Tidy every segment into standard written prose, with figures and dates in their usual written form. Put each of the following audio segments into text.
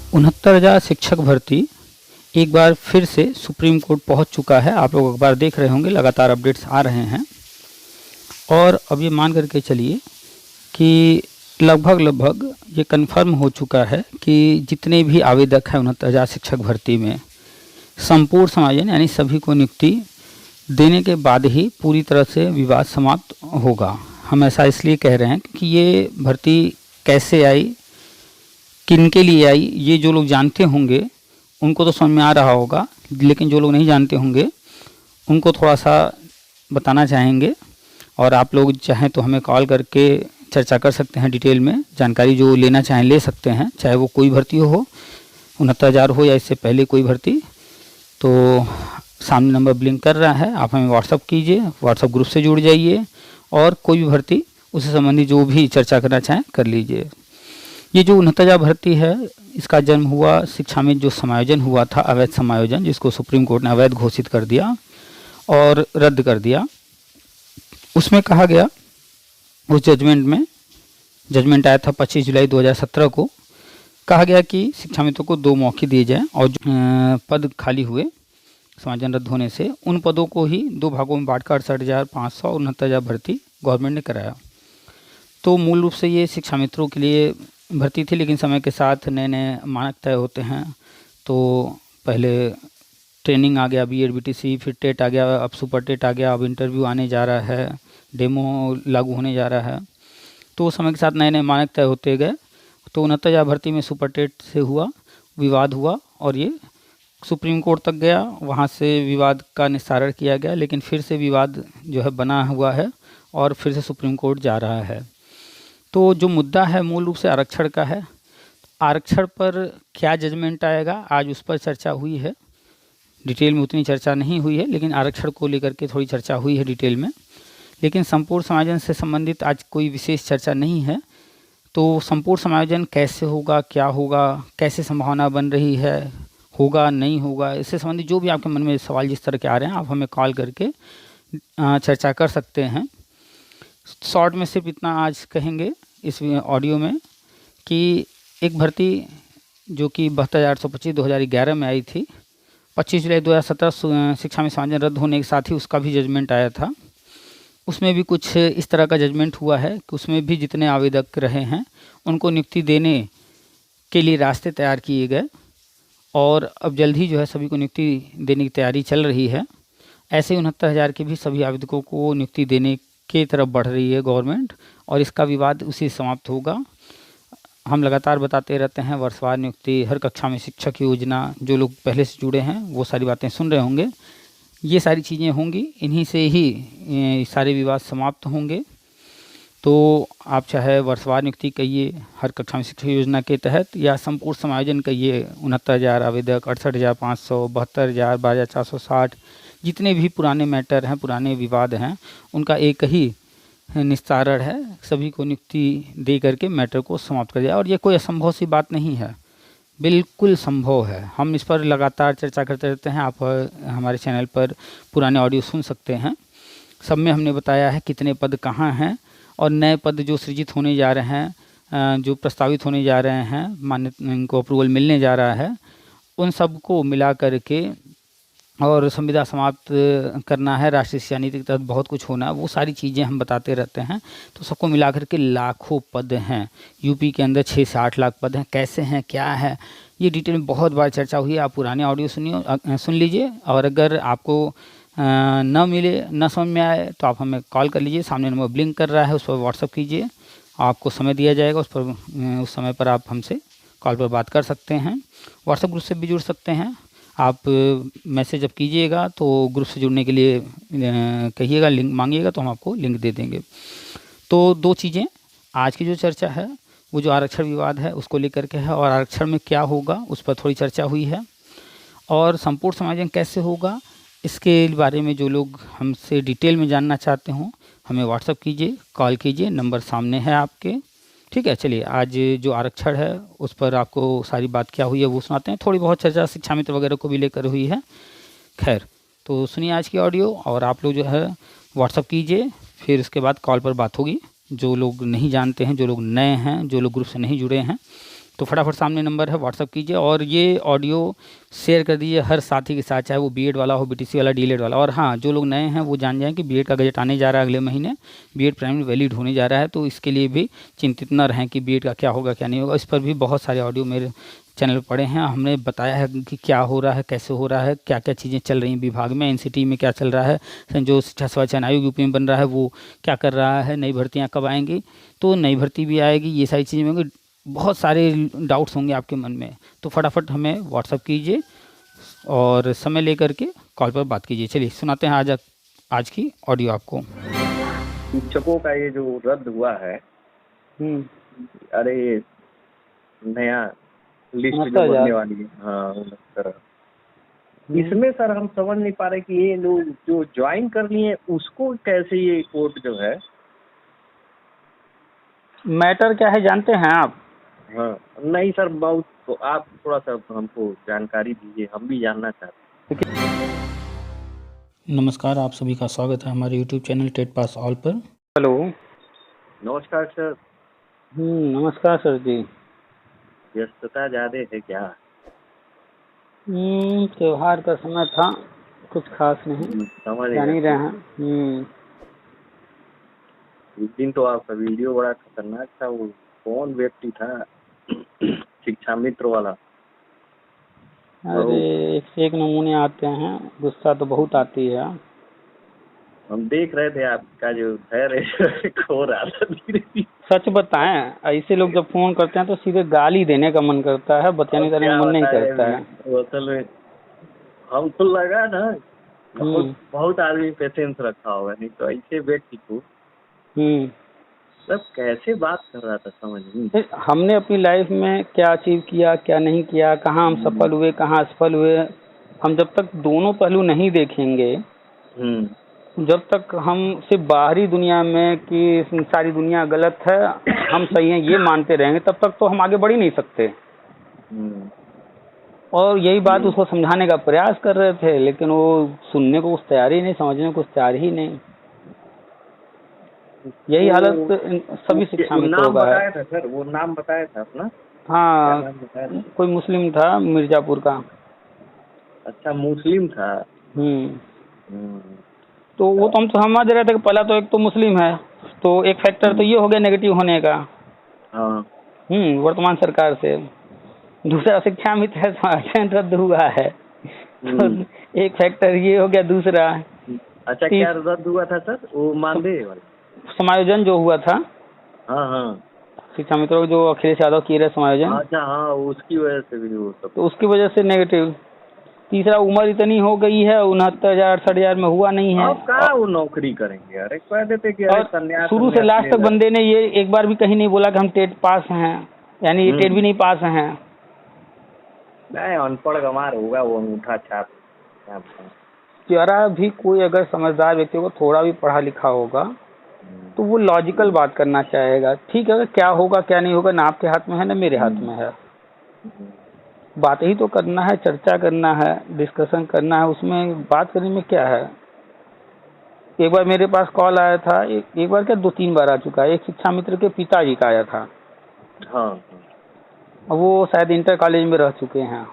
69,000 शिक्षक भर्ती एक बार फिर से सुप्रीम कोर्ट पहुंच चुका है। आप लोग अखबार देख रहे होंगे, लगातार अपडेट्स आ रहे हैं। और अब ये मान करके चलिए कि लगभग ये कंफर्म हो चुका है कि जितने भी आवेदक हैं 69,000 शिक्षक भर्ती में, संपूर्ण समायोजन यानी सभी को नियुक्ति देने के बाद ही पूरी तरह से विवाद समाप्त होगा। हम ऐसा इसलिए कह रहे हैं कि ये भर्ती कैसे आई, किनके लिए आई, ये जो लोग जानते होंगे उनको तो समझ में आ रहा होगा, लेकिन जो लोग नहीं जानते होंगे उनको थोड़ा सा बताना चाहेंगे। और आप लोग चाहें तो हमें कॉल करके चर्चा कर सकते हैं, डिटेल में जानकारी जो लेना चाहें ले सकते हैं, चाहे वो कोई भर्ती हो, 69,000 हो या इससे पहले कोई भर्ती। तो सामने नंबर ब्लिंक कर रहा है, आप हमें व्हाट्सअप कीजिए, व्हाट्सअप ग्रुप से जुड़ जाइए और कोई भी भर्ती उससे संबंधी जो भी चर्चा करना चाहें कर लीजिए। ये जो 69,000 भर्ती है, इसका जन्म हुआ शिक्षा में जो समायोजन हुआ था, अवैध समायोजन, जिसको सुप्रीम कोर्ट ने अवैध घोषित कर दिया और रद्द कर दिया। उसमें कहा गया, उस जजमेंट में, जजमेंट आया था 25 जुलाई 2017 को, कहा गया कि शिक्षा मित्रों को 2 मौके दिए जाएं और जो पद खाली हुए समायोजन रद्द होने से, उन पदों को ही 2 भागों में बांटकर 68,500 और 69,000 भर्ती गवर्नमेंट ने कराया। तो मूल रूप से ये शिक्षा मित्रों के लिए भर्ती थी, लेकिन समय के साथ नए नए मानक तय होते हैं। तो पहले ट्रेनिंग आ गया, बीएड बीटीसी, फिर टेट आ गया, अब सुपर टेट आ गया, अब इंटरव्यू आने जा रहा है, डेमो लागू होने जा रहा है। तो समय के साथ नए नए मानक तय होते गए। तो 69,000 भर्ती में सुपर टेट से हुआ, विवाद हुआ और ये सुप्रीम कोर्ट तक गया, वहाँ से विवाद का निस्तारण किया गया, लेकिन फिर से विवाद जो है बना हुआ है और फिर से सुप्रीम कोर्ट जा रहा है। तो जो मुद्दा है मूल रूप से आरक्षण का है। आरक्षण पर क्या जजमेंट आएगा, आज उस पर चर्चा हुई है। डिटेल में उतनी चर्चा नहीं हुई है, लेकिन आरक्षण को लेकर के थोड़ी चर्चा हुई है डिटेल में। लेकिन संपूर्ण समायोजन से संबंधित आज कोई विशेष चर्चा नहीं है। तो संपूर्ण समायोजन कैसे होगा, क्या होगा, कैसे संभावना बन रही है, होगा नहीं होगा, इससे संबंधित जो भी आपके मन में सवाल जिस तरह के आ रहे हैं, आप हमें कॉल करके चर्चा कर सकते हैं। शॉर्ट में सिर्फ इतना आज कहेंगे इस ऑडियो में कि एक भर्ती जो कि 72,825 2011 में आई थी, 25 जुलाई 2017 शिक्षा में समायोजन रद्द होने के साथ ही उसका भी जजमेंट आया था। उसमें भी कुछ इस तरह का जजमेंट हुआ है कि उसमें भी जितने आवेदक रहे हैं उनको नियुक्ति देने के लिए रास्ते तैयार किए गए और अब जल्द ही जो है सभी को नियुक्ति देने की तैयारी चल रही है। ऐसे 69,000 के भी सभी आवेदकों को नियुक्ति देने की तरफ बढ़ रही है गवर्नमेंट और इसका विवाद उसी समाप्त होगा। हम लगातार बताते रहते हैं, वर्षवार नियुक्ति, हर कक्षा में शिक्षक योजना, जो लोग पहले से जुड़े हैं वो सारी बातें सुन रहे होंगे। ये सारी चीज़ें होंगी, इन्हीं से ही सारे विवाद समाप्त होंगे। तो आप चाहे वर्षवार नियुक्ति कहिए हर कक्षा में शिक्षक योजना के तहत, या संपूर्ण समायोजन कहिए, 69,000 आवेदक, 68,500, 72,000, 12,460, जितने भी पुराने मैटर हैं, पुराने विवाद हैं, उनका एक ही निस्तारण है, सभी को नियुक्ति दे करके मैटर को समाप्त कर दिया। और ये कोई असंभव सी बात नहीं है, बिल्कुल संभव है। हम इस पर लगातार चर्चा करते रहते हैं, आप हमारे चैनल पर पुराने ऑडियो सुन सकते हैं। सब में हमने बताया है कितने पद कहाँ हैं और नए पद जो सृजित होने जा रहे हैं, जो प्रस्तावित होने जा रहे हैं, मान्यता इनको अप्रूवल मिलने जा रहा है, उन सब को मिला करके और संविदा समाप्त करना है, राष्ट्रीय शिक्षा नीति के तहत बहुत कुछ होना है, वो सारी चीज़ें हम बताते रहते हैं। तो सबको मिला करके लाखों पद हैं, यूपी के अंदर 6 से 8 लाख पद हैं। कैसे हैं, क्या है, ये डिटेल में बहुत बार चर्चा हुई है। आप पुराने ऑडियो सुन लीजिए और अगर आपको न मिले, न समझ में आए तो आप हमें कॉल कर लीजिए, सामने नंबर ब्लिंक कर रहा है, उस पर व्हाट्सअप कीजिए, आपको समय दिया जाएगा, उस समय पर आप हमसे कॉल पर बात कर सकते हैं। व्हाट्सअप ग्रुप से भी जुड़ सकते हैं। आप मैसेज जब कीजिएगा तो ग्रुप से जुड़ने के लिए कहिएगा, लिंक मांगिएगा तो हम आपको लिंक दे देंगे। तो 2 चीज़ें आज की जो चर्चा है वो जो आरक्षण विवाद है उसको लेकर के है, और आरक्षण में क्या होगा उस पर थोड़ी चर्चा हुई है, और संपूर्ण समायोजन कैसे होगा इसके बारे में जो लोग हमसे डिटेल में जानना चाहते हों हमें व्हाट्सअप कीजिए, कॉल कीजिए, नंबर सामने है आपके। ठीक है, चलिए आज जो आरक्षण है उस पर आपको सारी बात क्या हुई है वो सुनाते हैं। थोड़ी बहुत चर्चा शिक्षा मित्र वगैरह को भी लेकर हुई है। खैर, तो सुनिए आज की ऑडियो, और आप लोग जो है व्हाट्सअप कीजिए, फिर उसके बाद कॉल पर बात होगी। जो लोग नहीं जानते हैं, जो लोग नए हैं, जो लोग ग्रुप से नहीं जुड़े हैं, तो फटाफट सामने नंबर है, व्हाट्सअप कीजिए और ये ऑडियो शेयर कर दीजिए हर साथी के साथ, चाहे वो बीएड वाला हो, बीटीसी वाला, डीएलएड वाला। और हाँ, जो लोग नए हैं वो जान जाएं कि बीएड का गजट आने जा रहा है अगले महीने, बीएड प्राइमरी वैलिड होने जा रहा है, तो इसके लिए भी चिंतित न रहें कि बीएड का क्या होगा क्या नहीं होगा। इस पर भी बहुत सारे ऑडियो मेरे चैनल पर पड़े हैं, हमने बताया है कि क्या हो रहा है, कैसे हो रहा है, क्या क्या चीज़ें चल रही हैं विभाग में, एनसीटी में क्या चल रहा है, जो शिक्षा सेवा चयन आयोग यूपी में बन रहा है वो क्या कर रहा है, नई भर्तियाँ कब आएंगी, तो नई भर्ती भी आएगी, ये सारी चीज़ें होंगी। बहुत सारे डाउट्स होंगे आपके मन में, तो फटाफट हमें व्हाट्सअप कीजिए और समय लेकर के कॉल पर बात कीजिए। चलिए सुनाते हैं आज की ऑडियो आपको। शिक्षकों का ये जो रद्द हुआ है, अरे ये नया लिस्ट जो बनने वाली है, हाँ सर, इसमें सर हम समझ नहीं पा रहे कि ये लोग जो ज्वाइन कर लिए उसको कैसे ये कोर्ट जो है, मैटर क्या है जानते हैं आप? हाँ नहीं सर, बहुत तो आप थोड़ा सा हमको जानकारी दीजिए, हम भी जानना चाहते हैं। नमस्कार, आप सभी का स्वागत है हमारे YouTube channel TET pass all पर। हेलो, नमस्कार सर। नमस्कार सर जी। व्यस्तता ज्यादा है क्या? त्योहार का समय था, कुछ खास नहीं, समझ जान ही रहे हैं। उस दिन तो आपका वीडियो बड़ा खतरनाक था, वो कौन व्यक्ति था शिक्षा मित्र वाला? अरे एक से एक नमूने आते हैं, गुस्सा तो बहुत आती है। हम देख रहे थे आपका जो है खो रहा था धीरे धीरे। सच बताएं, ऐसे लोग जब फोन करते हैं तो सीधे गाली देने का मन करता है, बचाने का मन नहीं करता है। असल में हमको लगा ना बहुत आदमी पेशेंस रखा होगा, नहीं तो ऐसे व्यक्ति को सब कैसे बात कर रहा था समझ नहीं। हमने अपनी लाइफ में क्या अचीव किया, क्या नहीं किया, कहाँ हम सफल हुए, कहाँ असफल हुए, हम जब तक दोनों पहलू नहीं देखेंगे, जब तक हम सिर्फ बाहरी दुनिया में कि सारी दुनिया गलत है, हम सही हैं ये मानते रहेंगे, तब तक तो हम आगे बढ़ ही नहीं सकते। और यही बात उसको समझाने का प्रयास कर रहे थे, लेकिन वो सुनने को कुछ तैयार ही नहीं, समझने को कुछ तैयार ही नहीं। यही हालत सभी शिक्षा मित्रों का है। सर वो नाम बताया था अपना? हाँ, कोई मुस्लिम था मिर्जापुर का। अच्छा, मुस्लिम था। तो वो तो हम तो समझ रहे थे कि पहला तो एक तो मुस्लिम है, तो एक फैक्टर तो ये हो गया नेगेटिव होने का वर्तमान सरकार से। दूसरा शिक्षा मित्र चयन रद्द हुआ है, तो एक फैक्टर ये हो गया। दूसरा अच्छा क्या रद्द हुआ था सर? वो मानदेय वाला समायोजन जो हुआ था, शिक्षा मित्रों जो अखिलेश यादव किए रहे समायोजन। अच्छा हाँ, उसकी वजह से भी हो सकता, तो उसकी वजह से नेगेटिव। तीसरा उम्र इतनी हो गई है, 69,000 60,000 में हुआ नहीं है। अब कहाँ वो नौकरी करेंगे? अरे कह देते कि शुरू से लास्ट तक बंदे ने ये एक बार भी कहीं नहीं बोला कि हम टेट पास हैं, यानी ये टेट भी नहीं पास हैं। नहीं, अनपढ़ गंवार होगा वो, अंगूठा छाप। जरा भी कोई अगर समझदार व्यक्ति को थोड़ा भी पढ़ा लिखा होगा तो वो लॉजिकल बात करना चाहेगा। ठीक है, क्या होगा क्या नहीं होगा ना आपके हाथ में है ना मेरे हाथ में है, बात ही तो करना है, चर्चा करना है, डिस्कशन करना है, उसमें बात करने में क्या है। एक बार मेरे पास कॉल आया था, एक बार क्या 2-3 बार आ चुका है, एक शिक्षा मित्र के पिताजी का आया था। वो शायद इंटर कॉलेज में रह चुके हैं।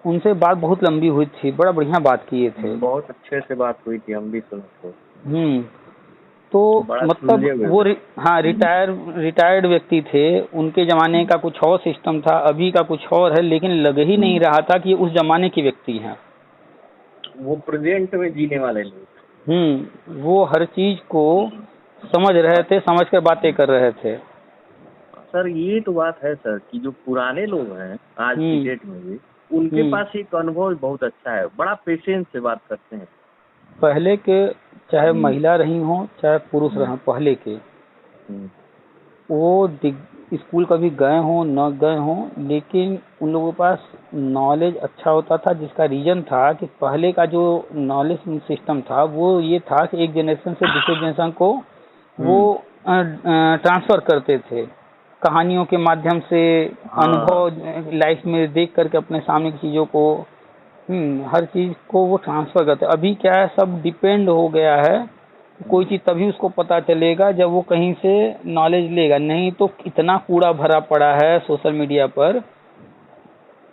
उनसे बात बहुत लंबी हुई थी, बड़ा बढ़िया बात किए थे, बहुत अच्छे से बात हुई थी, हम भी सुने। तो मतलब वो रिटायर्ड व्यक्ति थे, उनके जमाने का कुछ और सिस्टम था, अभी का कुछ और है, लेकिन लग ही नहीं रहा था कि उस जमाने के व्यक्ति हैं। वो प्रेजेंट में जीने वाले लोग। वो हर चीज को समझ रहे थे, समझ कर बातें कर रहे थे। सर ये तो बात है सर कि जो पुराने लोग हैं आज की डेट में भी, उनके पास एक अनुभव बहुत अच्छा है, बड़ा पेशेंस से बात करते हैं। पहले के चाहे महिला रही हो चाहे पुरुष रहे, पहले के वो स्कूल कभी गए हो न गए हो, लेकिन उन लोगों के पास नॉलेज अच्छा होता था, जिसका रीजन था कि पहले का जो नॉलेज सिस्टम था वो ये था कि एक जनरेशन से दूसरे जनरेशन को वो ट्रांसफर करते थे, कहानियों के माध्यम से, अनुभव लाइफ में देख करके अपने सामने की चीजों को, हर चीज को वो ट्रांसफर करते। अभी क्या है, सब डिपेंड हो गया है कोई चीज़ तभी उसको पता चलेगा जब वो कहीं से नॉलेज लेगा, नहीं तो इतना कूड़ा भरा पड़ा है सोशल मीडिया पर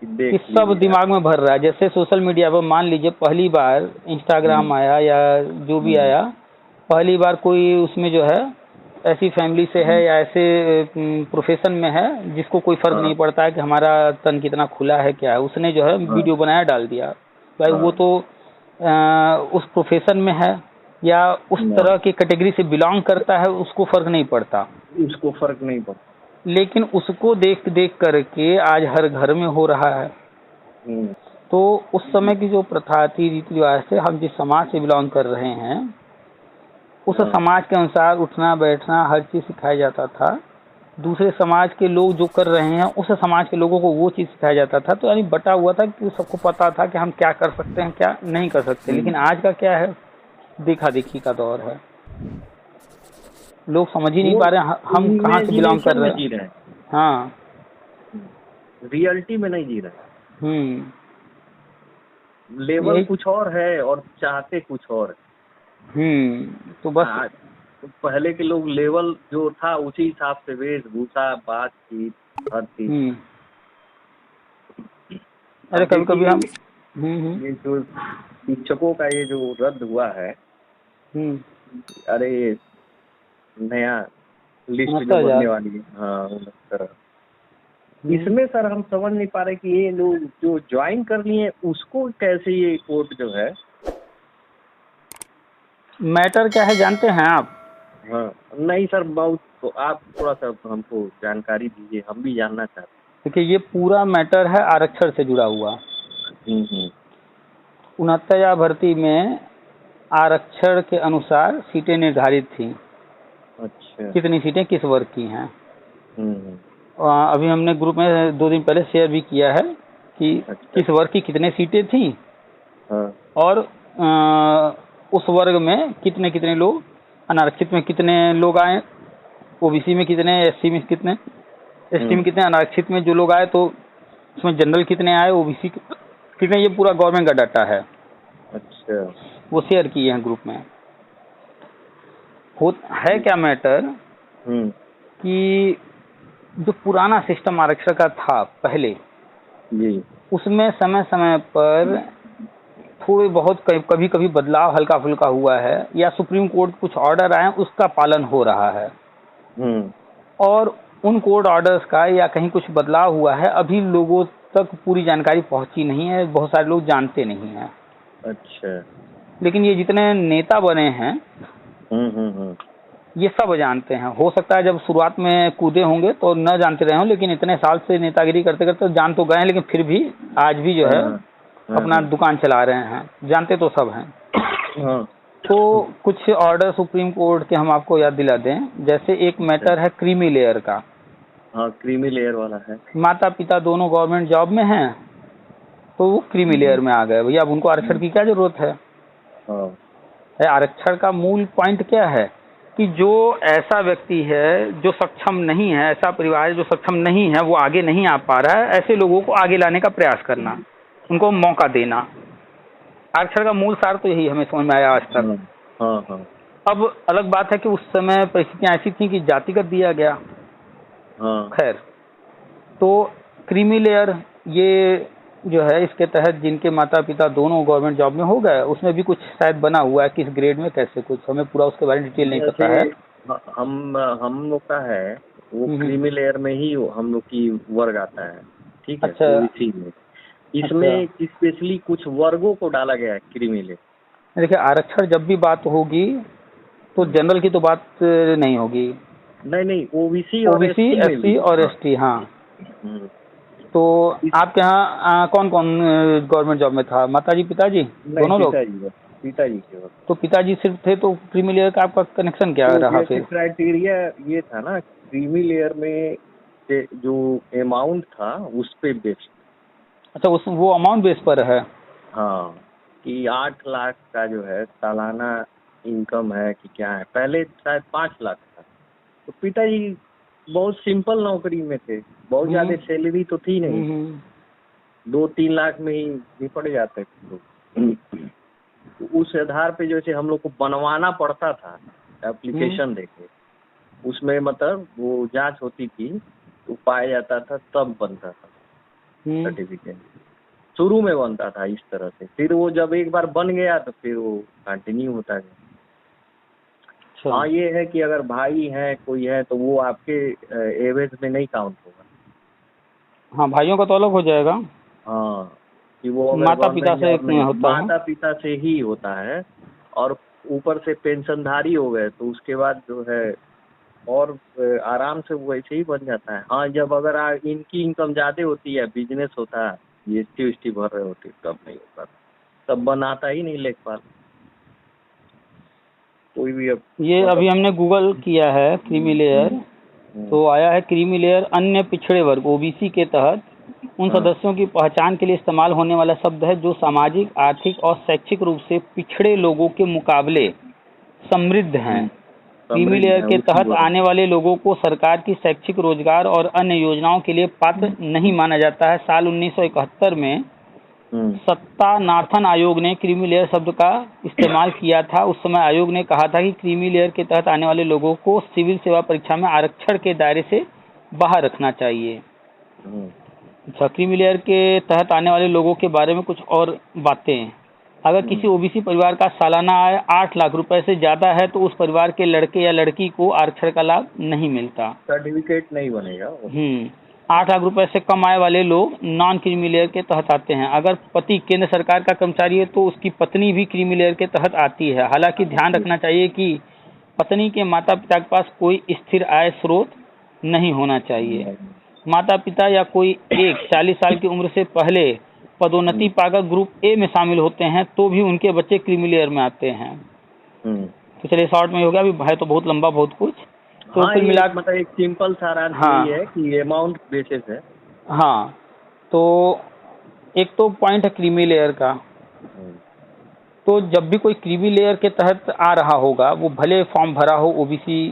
कि सब दिमाग में भर रहा है। जैसे सोशल मीडिया पर मान लीजिए पहली बार इंस्टाग्राम आया या जो भी आया, पहली बार कोई उसमें जो है ऐसी फैमिली से है या ऐसे प्रोफेशन में है जिसको कोई फर्क नहीं पड़ता है कि हमारा तन कितना खुला है क्या है, उसने जो है वीडियो बनाया डाल दिया। भाई वो तो उस प्रोफेशन में है या उस तरह की कैटेगरी से बिलोंग करता है, उसको फर्क नहीं पड़ता, उसको फर्क नहीं पड़ता। लेकिन उसको देख देख करके आज हर घर में हो रहा है। तो उस समय की जो प्रथा थी, रीति रिवाज से, हम जिस समाज से बिलोंग कर रहे हैं उस समाज के अनुसार उठना बैठना हर चीज़ सिखाया जाता था। दूसरे समाज के लोग जो कर रहे हैं उस समाज के लोगों को वो चीज़ सिखाया जाता था। तो यानी बटा हुआ था कि सबको पता था कि हम क्या कर सकते हैं क्या नहीं कर सकते। लेकिन आज का क्या है, देखा देखी का दौर है, लोग समझ ही नहीं पा रहे हम कहाँ से बिलोंग कर रहे हैं। हाँ, रियलिटी में नहीं जी रहे। लेवल कुछ और है और चाहते कुछ और है। तो बस पहले के लोग लेवल जो था उसी हिसाब से वेशभूषा बातचीत हर चीज। अरे कभी कभी हम ये जो शिक्षकों का ये जो रद्द हुआ है, अरे नया लिस्ट जो बनने वाली है, हाँ, इसमें सर हम समझ नहीं पा रहे कि ये लोग जो ज्वाइन कर लिए उसको कैसे ये कोर्ट जो है, मैटर क्या है जानते हैं आप? हाँ नहीं सर, बहुत तो आप थोड़ा सा हमको जानकारी दीजिए, हम भी जानना चाहते हैं। देखिए ये पूरा मैटर है आरक्षण से जुड़ा हुआ। 69 भर्ती में आरक्षण के अनुसार सीटें निर्धारित थी। अच्छा, कितनी सीटें किस वर्ग की हैं। अभी हमने ग्रुप में 2 दिन पहले शेयर भी किया है कि किस वर्ग की कितने सीटें थी और उस वर्ग में कितने कितने लोग, अनारक्षित में कितने लोग आए, ओबीसी में कितने, एससी में कितने, एसटी में कितने, अनारक्षित में जो लोग आए तो उसमें जनरल कितने आए, ओबीसी कितने, ये पूरा गवर्नमेंट का डाटा है। अच्छा, वो शेयर किए हैं ग्रुप में। है क्या मैटर कि जो पुराना सिस्टम आरक्षण का था पहले जी, उसमें समय समय पर थोड़े बहुत कभी कभी बदलाव हल्का फुल्का हुआ है या सुप्रीम कोर्ट कुछ ऑर्डर आए उसका पालन हो रहा है और उन कोर्ट ऑर्डर्स का या कहीं कुछ बदलाव हुआ है अभी लोगों तक पूरी जानकारी पहुंची नहीं है, बहुत सारे लोग जानते नहीं हैं। अच्छा, लेकिन ये जितने नेता बने हैं ये सब जानते हैं। हो सकता है जब शुरुआत में कूदे होंगे तो न जानते रहे हों, लेकिन इतने साल से नेतागिरी करते करते जान तो गए हैं, लेकिन फिर भी आज भी जो है अपना दुकान चला रहे हैं, जानते तो सब हैं। तो कुछ ऑर्डर सुप्रीम कोर्ट के हम आपको याद दिला दें। जैसे एक मैटर है क्रीमी लेयर का। हाँ, क्रीमी लेयर वाला है। माता पिता दोनों गवर्नमेंट जॉब में हैं तो वो क्रीमी लेयर में आ गए। भैया अब उनको आरक्षण की क्या जरूरत है? आरक्षण का मूल पॉइंट क्या है कि जो ऐसा व्यक्ति है जो सक्षम नहीं है, ऐसा परिवार है जो सक्षम नहीं है, वो आगे नहीं आ पा रहा है, ऐसे लोगों को आगे लाने का प्रयास करना, उनको मौका देना। आरक्षण का मूल सार तो यही हमें समझ में आया आज तक। अब अलग बात है कि उस समय परिस्थितियां ऐसी थी कि जातिगत दिया गया। खैर, तो क्रीमी लेयर ये जो है इसके तहत जिनके माता पिता दोनों गवर्नमेंट जॉब में हो गए, उसमें भी कुछ शायद बना हुआ है, किस ग्रेड में कैसे कुछ हमें पूरा उसके बारे में डिटेल नहीं पता है। हम लोग का है वो क्रीमी लेयर में ही हम लोग की वर्ग आता है, ठीक है। अच्छा, ओबीसी में इसमें स्पेशली कुछ वर्गों को डाला गया है क्रीमी लेयर। देखिए आरक्षण जब भी बात होगी तो जनरल की तो बात नहीं होगी। नहीं, ओबीसी एससी और एसटी। हाँ, तो आपके यहाँ कौन कौन गवर्नमेंट जॉब में था? माताजी पिताजी दोनों लोग? पिताजी के वक्त तो पिताजी सिर्फ थे, तो क्रीमी लेयर का आपका कनेक्शन क्या रहा फिर? क्राइटेरिया ये था ना, क्रीमी लेयर में जो अमाउंट था उस पे बेस्ड। अच्छा, वो अमाउंट बेस पर है। हाँ, कि 8 लाख का जो है सालाना इनकम है कि क्या है। पहले शायद 5 लाख था। तो पिताजी बहुत सिंपल नौकरी में थे, बहुत ज्यादा सैलरी तो थी नहीं, 2-3 लाख में ही निपट जाते थे लोग। उस आधार पे जैसे हम लोग को बनवाना पड़ता था एप्लीकेशन देके, उसमें मतलब वो जांच होती थी तो पाया जाता था तब बनता था सर्टिफिकेट। शुरू में बनता था इस तरह से, फिर वो जब एक बार बन गया तो फिर वो कंटिन्यू होता गया। हाँ ये है कि अगर भाई है कोई है तो वो आपके एवज में नहीं काउंट होगा। हाँ, भाइयों का तो अलग हो जाएगा। हाँ, कि वो माता पिता से होता है। माता पिता से ही होता है, और ऊपर से पेंशनधारी हो गए तो उसके बाद जो है और आराम से वैसे ही बन जाता है। हाँ, जब अगर इनकी इनकम ज़्यादा होती है, बिजनेस होता है, GST भर रहे होते तब नहीं होता, तब बनाता ही नहीं लेखपाल कोई भी। अब ये अभी हमने गूगल किया है क्रीमी लेयर, तो आया है क्रीमी लेयर अन्य पिछड़े वर्ग OBC के तहत उन सदस्यों की पहचान के लिए इस्तेमाल होने वाला शब्द है जो सामाजिक, आर्थिक और शैक्षिक रूप से पिछड़े लोगों के मुकाबले समृद्ध हैं। क्रीमी लेयर के तहत आने वाले लोगों को सरकार की शैक्षिक, रोजगार और अन्य योजनाओं के लिए पात्र नहीं माना जाता है। साल 1971 में सत्तानाथन आयोग ने क्रीमी लेयर शब्द का इस्तेमाल किया था। उस समय आयोग ने कहा था कि क्रीमी लेयर के तहत आने वाले लोगों को सिविल सेवा परीक्षा में आरक्षण के दायरे से बाहर रखना चाहिए। अच्छा, क्रीमी लेयर के तहत आने वाले लोगों के बारे में कुछ और बातें। अगर किसी OBC परिवार का सालाना आय 8 लाख रुपए से ज्यादा है तो उस परिवार के लड़के या लड़की को आरक्षण का लाभ नहीं मिलता, सर्टिफिकेट नहीं बनेगा। 8 लाख रुपए से कम आय वाले लोग नॉन क्रीमी लेयर के तहत आते हैं। अगर पति केंद्र सरकार का कर्मचारी है तो उसकी पत्नी भी क्रीमी लेयर के तहत आती है। हालांकि ध्यान रखना चाहिए कि पत्नी के माता पिता के पास कोई स्थिर आय स्रोत नहीं होना चाहिए। माता पिता या कोई एक 40 साल की उम्र से पहले पदोन्नति पाकर ग्रुप A में शामिल होते हैं तो भी उनके बच्चे क्रीमी लेयर में आते हैं। तो चलिए शॉर्ट में हो गया, अभी है तो बहुत लंबा बहुत कुछ। तो हाँ, कुल मिला मतलब एक सिंपल सारा ये है कि अमाउंट बेसिस है। हाँ, तो एक तो पॉइंट है क्रीमी लेयर का। तो जब भी कोई क्रीमी लेयर के तहत आ रहा होगा, वो भले फॉर्म भरा हो, OBC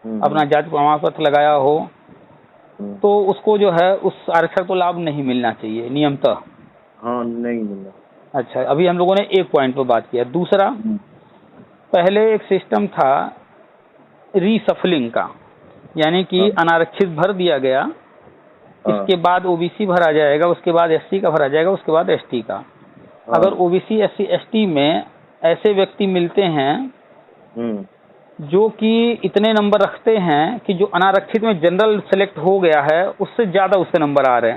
अपना जाति प्रमाण पत्र लगाया हो, तो उसको जो है उस आरक्षण को लाभ नहीं मिलना चाहिए नियमतः। हाँ, नहीं मिलना। अच्छा, अभी हम लोगों ने एक पॉइंट पर बात किया। दूसरा, पहले एक सिस्टम था रीसफलिंग का, यानी कि अनारक्षित भर दिया गया, इसके बाद OBC भरा जाएगा, उसके बाद SC का भरा जाएगा, उसके बाद ST का। अगर OBC SC ST में ऐसे व्यक्ति मिलते हैं जो कि इतने नंबर रखते हैं कि जो अनारक्षित में जनरल सेलेक्ट हो गया है उससे ज्यादा उसके नंबर आ रहे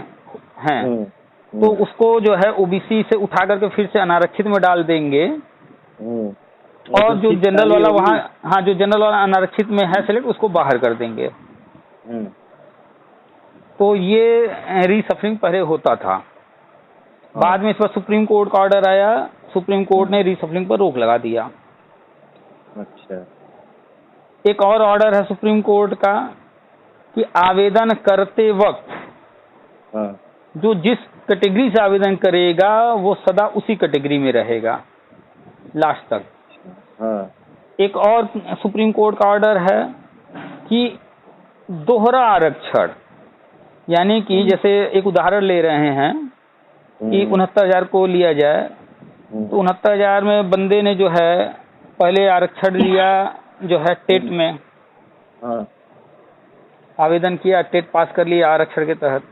हैं, तो उसको जो है OBC से उठा करके फिर से अनारक्षित में डाल देंगे, और जो जनरल वाला वहाँ, हाँ, जो जनरल वाला अनारक्षित में है सेलेक्ट, उसको बाहर कर देंगे। तो ये रीसफलिंग पहले होता था। बाद में इस पर सुप्रीम कोर्ट का ऑर्डर आया, सुप्रीम कोर्ट ने रीसफलिंग पर रोक लगा दिया। अच्छा, एक और ऑर्डर है सुप्रीम कोर्ट का कि आवेदन करते वक्त जो जिस कैटेगरी से आवेदन करेगा वो सदा उसी कैटेगरी में रहेगा लास्ट तक। एक और सुप्रीम कोर्ट का ऑर्डर है कि दोहरा आरक्षण, यानी कि जैसे एक उदाहरण ले रहे हैं कि 69,000 को लिया जाए, तो 69,000 में बंदे ने जो है पहले आरक्षण लिया, जो है टेट में आवेदन किया, टेट पास कर लिया आरक्षण के तहत,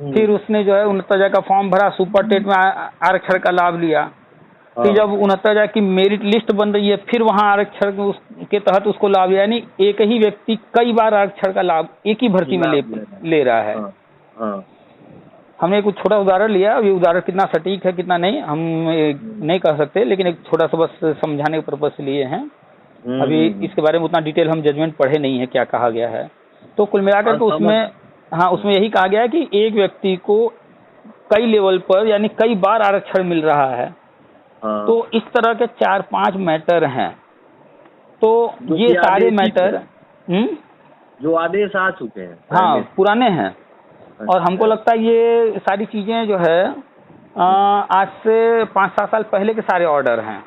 फिर उसने जो है 69,000 का फॉर्म भरा, सुपर टेट में आरक्षण का लाभ लिया। फिर जब 69,000 की मेरिट लिस्ट बन रही है, फिर वहाँ आरक्षण के तहत उसको लाभ, यानी एक ही व्यक्ति कई बार आरक्षण का लाभ एक ही भर्ती में ले रहा है। हमने कुछ छोटा उदाहरण लिया, ये उदाहरण कितना सटीक है कितना नहीं हम नहीं कह सकते, लेकिन एक छोटा सा बस समझाने के पर्पज से लिए हैं। अभी इसके बारे में उतना डिटेल हम जजमेंट पढ़े नहीं है क्या कहा गया है। तो कुल मिलाकर के उसमें यही कहा गया है कि एक व्यक्ति को कई लेवल पर यानी कई बार आरक्षण मिल रहा है। तो इस तरह के 4-5 मैटर हैं। तो ये सारे मैटर जो आदेश आ चुके हैं, हाँ, पुराने हैं। और हमको लगता है ये सारी चीजें जो है आज से 5-7 साल पहले के सारे ऑर्डर हैं।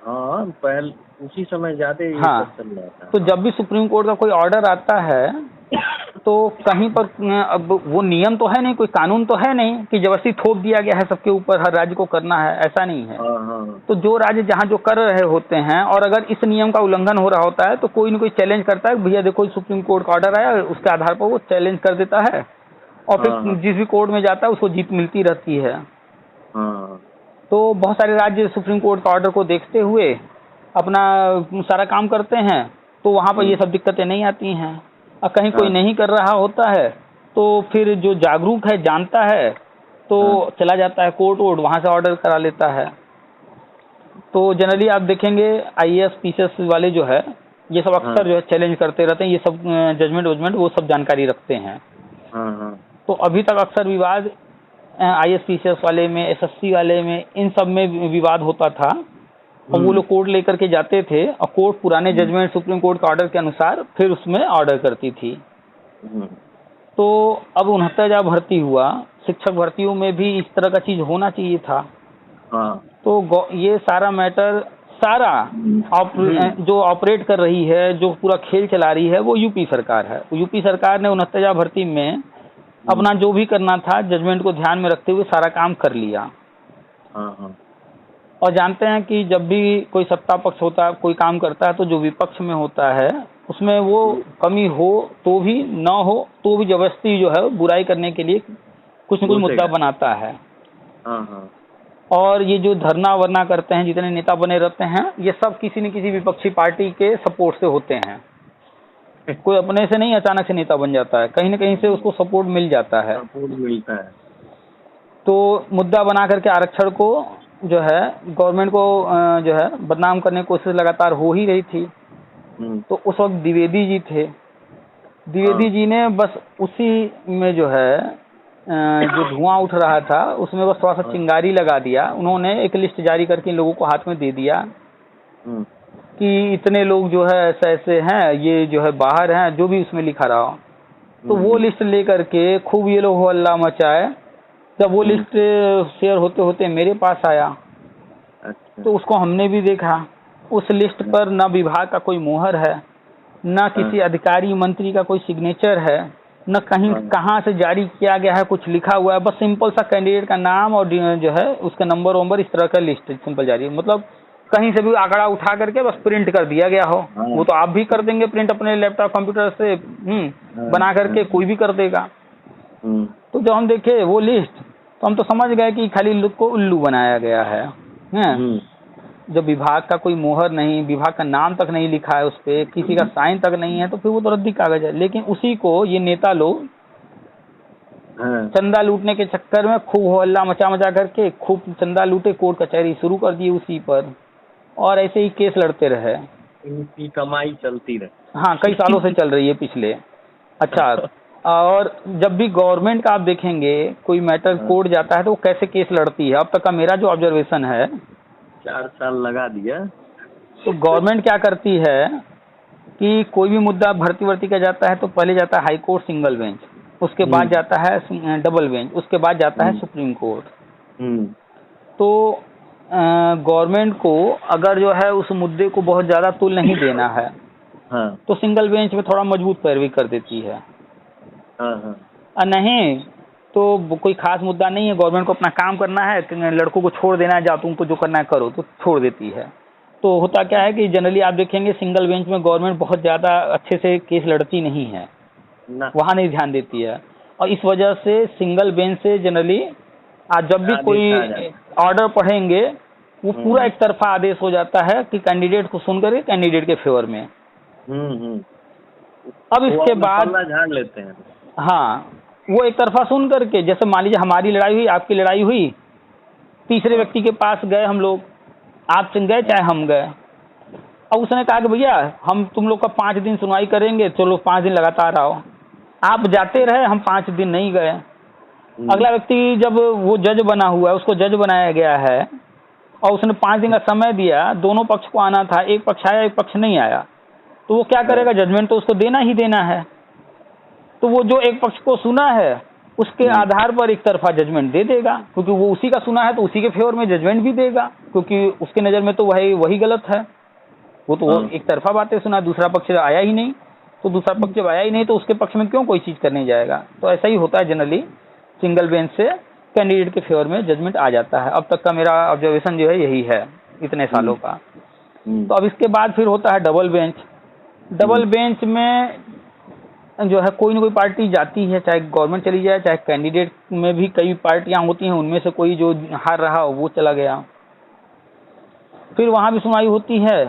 पहले उसी समय ज्यादा चल रहा था। तो जब भी सुप्रीम कोर्ट का कोई ऑर्डर आता है तो कहीं पर अब वो नियम तो है नहीं, कोई कानून तो है नहीं कि जबरदस्ती थोप दिया गया है सबके ऊपर, हर राज्य को करना है, ऐसा नहीं है। तो जो राज्य जहाँ जो कर रहे होते हैं और अगर इस नियम का उल्लंघन हो रहा होता है तो कोई न कोई चैलेंज करता है, भैया देखो सुप्रीम कोर्ट का ऑर्डर आया, उसके आधार पर वो चैलेंज कर देता है और फिर जिस भी कोर्ट में जाता है उसको जीत मिलती रहती है। तो बहुत सारे राज्य सुप्रीम कोर्ट का ऑर्डर को देखते हुए अपना सारा काम करते हैं, तो वहाँ पर ये सब दिक्कतें नहीं आती हैं। और कहीं कोई नहीं कर रहा होता है तो फिर जो जागरूक है, जानता है, तो चला जाता है कोर्ट वोर्ट, वहाँ से ऑर्डर करा लेता है। तो जनरली आप देखेंगे IAS PCS वाले जो है ये सब अक्सर जो है चैलेंज करते रहते हैं, ये सब जजमेंट वजमेंट वो सब जानकारी रखते हैं। तो अभी तक अक्सर विवाद IAS PCS वाले में, SSC वाले में, इन सब में विवाद होता था और वो लोग कोर्ट लेकर के जाते थे और कोर्ट पुराने जजमेंट सुप्रीम कोर्ट के ऑर्डर के अनुसार फिर उसमें ऑर्डर करती थी। तो अब 69,000 भर्ती हुआ, शिक्षक भर्तियों में भी इस तरह का चीज होना चाहिए था। तो ये सारा मैटर, सारा जो ऑपरेट कर रही है, जो पूरा खेल चला रही है, वो यूपी सरकार है। यूपी सरकार ने 69,000 भर्ती में अपना जो भी करना था जजमेंट को ध्यान में रखते हुए सारा काम कर लिया। और जानते हैं कि जब भी कोई सत्ता पक्ष होता है, कोई काम करता है, तो जो विपक्ष में होता है उसमें वो कमी हो तो भी, ना हो तो भी जबरदस्ती जो है बुराई करने के लिए कुछ न कुछ मुद्दा बनाता है। और ये जो धरना वरना करते हैं, जितने नेता बने रहते हैं, ये सब किसी न किसी विपक्षी पार्टी के सपोर्ट से होते हैं। कोई अपने से नहीं अचानक से नेता बन जाता है, कहीं न कहीं से उसको सपोर्ट मिल जाता है, सपोर्ट मिलता है। तो मुद्दा बना करके आरक्षण को जो है, गवर्नमेंट को जो है बदनाम करने की कोशिश लगातार हो ही रही थी। तो उस वक्त द्विवेदी जी थे, द्विवेदी जी ने बस उसी में जो है जो धुआं उठ रहा था उसमें बस थोड़ा सा चिंगारी लगा दिया। उन्होंने एक लिस्ट जारी करके इन लोगों को हाथ में दे दिया कि इतने लोग जो है ऐसे ऐसे हैं, ये जो है बाहर हैं, जो भी उसमें लिखा रहा हो। तो वो लिस्ट लेकर के खूब ये लोग हल्ला मचाए। जब वो लिस्ट शेयर होते होते मेरे पास आया, तो उसको हमने भी देखा। उस लिस्ट पर न विभाग का कोई मोहर है, न किसी अधिकारी मंत्री का कोई सिग्नेचर है, न कहीं कहाँ से जारी किया गया है कुछ लिखा हुआ है। बस सिंपल सा कैंडिडेट का नाम और जो है उसका नंबर वंबर, इस तरह का लिस्ट सिंपल जारी, मतलब कहीं से भी आंकड़ा उठा करके बस प्रिंट कर दिया गया हो। वो तो आप भी कर देंगे प्रिंट अपने लैपटॉप कंप्यूटर से बना करके, कोई भी कर देगा। तो जब हम देखे वो लिस्ट तो हम तो समझ गए कि खाली लोग को उल्लू बनाया गया है। जब विभाग का कोई मोहर नहीं, विभाग का नाम तक नहीं लिखा है उस पे, किसी का साइन तक नहीं है, तो फिर वो तो रद्दी कागज है। लेकिन उसी को ये नेता लोग चंदा लूटने के चक्कर में खूब हल्ला मचा मचा करके खूब चंदा लूटे, कोर्ट कचहरी शुरू कर दी उसी पर, और ऐसे ही केस लड़ते रहे। इनकी कमाई चलती रहे। हाँ, कई सालों से चल रही है पिछले। अच्छा, और जब भी गवर्नमेंट का आप देखेंगे कोई मैटर कोर्ट जाता है तो वो कैसे केस लड़ती है, अब तक का मेरा जो ऑब्जर्वेशन है, 4 साल लगा दिया। तो गवर्नमेंट क्या करती है कि कोई भी मुद्दा भर्ती वर्ती का जाता है तो पहले जाता है हाई कोर्ट सिंगल बेंच, उसके बाद जाता है डबल बेंच, उसके बाद जाता है सुप्रीम कोर्ट। तो गवर्नमेंट को अगर जो है उस मुद्दे को बहुत ज़्यादा तुल नहीं देना है, तो सिंगल बेंच में थोड़ा मजबूत पैरवी कर देती है। नहीं तो कोई खास मुद्दा नहीं है, गवर्नमेंट को अपना काम करना है, लड़कों को छोड़ देना है, जा तुमको जो करना है करो, तो छोड़ देती है। तो होता क्या है कि जनरली आप देखेंगे सिंगल बेंच में गवर्नमेंट बहुत ज़्यादा अच्छे से केस लड़ती नहीं है, वहाँ नहीं ध्यान देती है। और इस वजह से सिंगल बेंच से जनरली आज जब भी कोई ऑर्डर पढ़ेंगे वो पूरा एक तरफा आदेश हो जाता है कि कैंडिडेट को सुनकर कैंडिडेट के फेवर में। अब इसके बाद झाड़ लेते हैं। हाँ, वो एक तरफा सुन करके, जैसे मान लीजिए हमारी लड़ाई हुई, आपकी लड़ाई हुई, तीसरे व्यक्ति के पास गए हम लोग, आप गए चाहे हम गए, अब उसने कहा कि भैया हम तुम लोग का 5 दिन सुनवाई करेंगे, चलो 5 दिन लगातार आओ। आप जाते रहे, हम 5 दिन नहीं गए। अगला व्यक्ति जब वो जज बना हुआ है, उसको जज बनाया गया है और उसने 5 दिन का समय दिया, दोनों पक्ष को आना था, एक पक्ष आया एक पक्ष नहीं आया, तो वो क्या करेगा, जजमेंट तो उसको देना ही देना है। तो वो जो एक पक्ष को सुना है उसके आधार पर एक तरफा जजमेंट दे देगा, क्योंकि वो उसी का सुना है तो उसी के फेवर में जजमेंट भी देगा, क्योंकि उसके नज़र में तो वही गलत है। वो तो एक तरफा बातें सुना, दूसरा पक्ष आया ही नहीं। तो दूसरा पक्ष जब आया ही नहीं तो उसके पक्ष में क्यों कोई चीज करने जाएगा। तो ऐसा ही होता है जनरली, सिंगल बेंच से कैंडिडेट के फेवर में जजमेंट आ जाता है। अब तक का मेरा ऑब्जर्वेशन जो है यही है इतने सालों का। तो अब इसके बाद फिर होता है डबल बेंच। डबल बेंच में जो है कोई ना कोई पार्टी जाती है, चाहे गवर्नमेंट चली जाए, चाहे कैंडिडेट में भी कई पार्टियां होती हैं, उनमें से कोई जो हार रहा वो चला गया, फिर वहां भी सुनवाई होती है।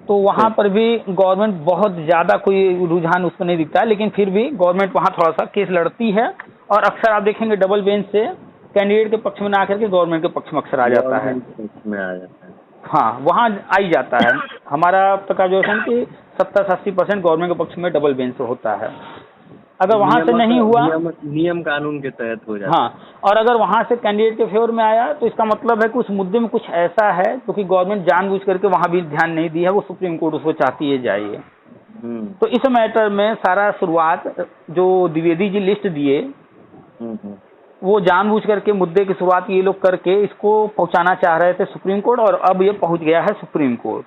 तो वहां पर भी गवर्नमेंट बहुत ज्यादा कोई रुझान उसको नहीं दिखता है, लेकिन फिर भी गवर्नमेंट वहां थोड़ा सा केस लड़ती है और अक्सर आप देखेंगे डबल बेंच से कैंडिडेट के पक्ष में ना आकर के गवर्नमेंट के पक्ष में अक्सर आ जाता है। हाँ, वहाँ आ ही जाता है। हमारा अब तक का जो है कि 70 से 80% गवर्नमेंट के पक्ष में डबल बेंच होता है। अगर वहां से नहीं हुआ, नियम कानून के तहत हो जाता है। हाँ, और अगर वहां से कैंडिडेट के फेवर में आया तो इसका मतलब है कि उस मुद्दे में कुछ ऐसा है क्योंकि गवर्नमेंट जानबूझ करके वहां भी ध्यान नहीं दी है, वो सुप्रीम कोर्ट उसको चाहती है जाइए। तो इस मैटर में सारा शुरुआत जो द्विवेदी जी लिस्ट दिए, वो जानबूझ करके मुद्दे की शुरुआत ये लोग करके इसको पहुंचाना चाह रहे थे सुप्रीम कोर्ट, और अब ये पहुंच गया है सुप्रीम कोर्ट।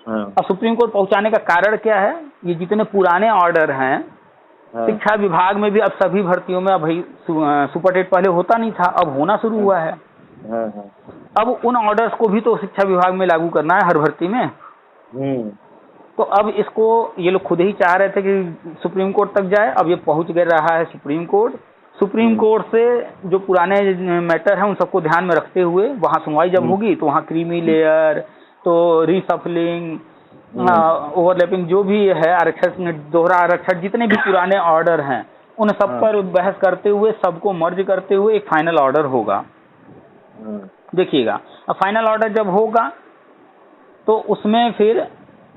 अब सुप्रीम कोर्ट पहुंचाने का कारण क्या है, ये जितने पुराने ऑर्डर हैं शिक्षा विभाग में भी अब सभी भर्तियों में, अब भाई सुपरटेट पहले होता नहीं था, अब होना शुरू हुआ है। अब उन ऑर्डर्स को भी तो शिक्षा विभाग में लागू करना है हर भर्ती में। तो अब इसको ये लोग खुद ही चाह रहे थे कि सुप्रीम कोर्ट तक जाए, अब ये पहुंच गया रहा है सुप्रीम कोर्ट। सुप्रीम कोर्ट से जो पुराने मैटर हैं उन सबको ध्यान में रखते हुए वहाँ सुनवाई जब होगी तो वहाँ क्रीमी लेयर, तो रीसफलिंग, ओवरलैपिंग जो भी है, आरक्षण, दोहरा आरक्षण, जितने भी पुराने ऑर्डर हैं उन सब पर बहस करते हुए सबको मर्ज करते हुए एक फाइनल ऑर्डर होगा। देखिएगा, अब फाइनल ऑर्डर जब होगा तो उसमें फिर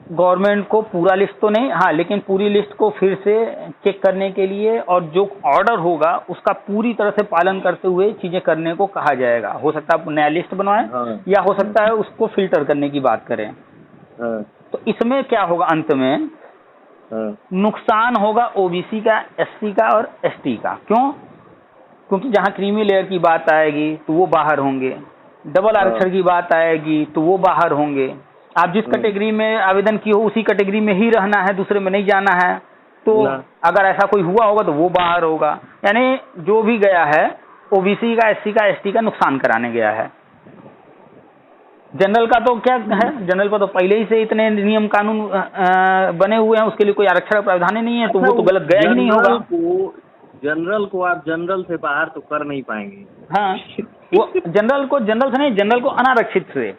गवर्नमेंट को पूरा लिस्ट तो नहीं, हाँ, लेकिन पूरी लिस्ट को फिर से चेक करने के लिए और जो ऑर्डर होगा उसका पूरी तरह से पालन करते हुए चीजें करने को कहा जाएगा। हो सकता है नया लिस्ट बनवाएं, या हो सकता है उसको फिल्टर करने की बात करें। तो इसमें क्या होगा, अंत में नुकसान होगा ओबीसी का, एससी का और एसटी का। क्यों? क्योंकि जहां क्रीमी लेयर की बात आएगी तो वो बाहर होंगे, डबल आरक्षण की बात आएगी तो वो बाहर होंगे। आप जिस कैटेगरी में आवेदन किए हो उसी कैटेगरी में ही रहना है, दूसरे में नहीं जाना है। तो अगर ऐसा कोई हुआ होगा तो वो बाहर होगा। यानी जो भी गया है ओबीसी का, एससी का, एसटी का नुकसान कराने गया है। जनरल का तो क्या है, जनरल पर तो पहले ही से इतने नियम कानून बने हुए हैं, उसके लिए कोई आरक्षण प्रावधान नहीं है, तो वो तो गलत गया ही नहीं होगा। जनरल को आप जनरल से बाहर तो कर नहीं पाएंगे। हाँ, वो जनरल को जनरल से नहीं, जनरल को अनारक्षित से।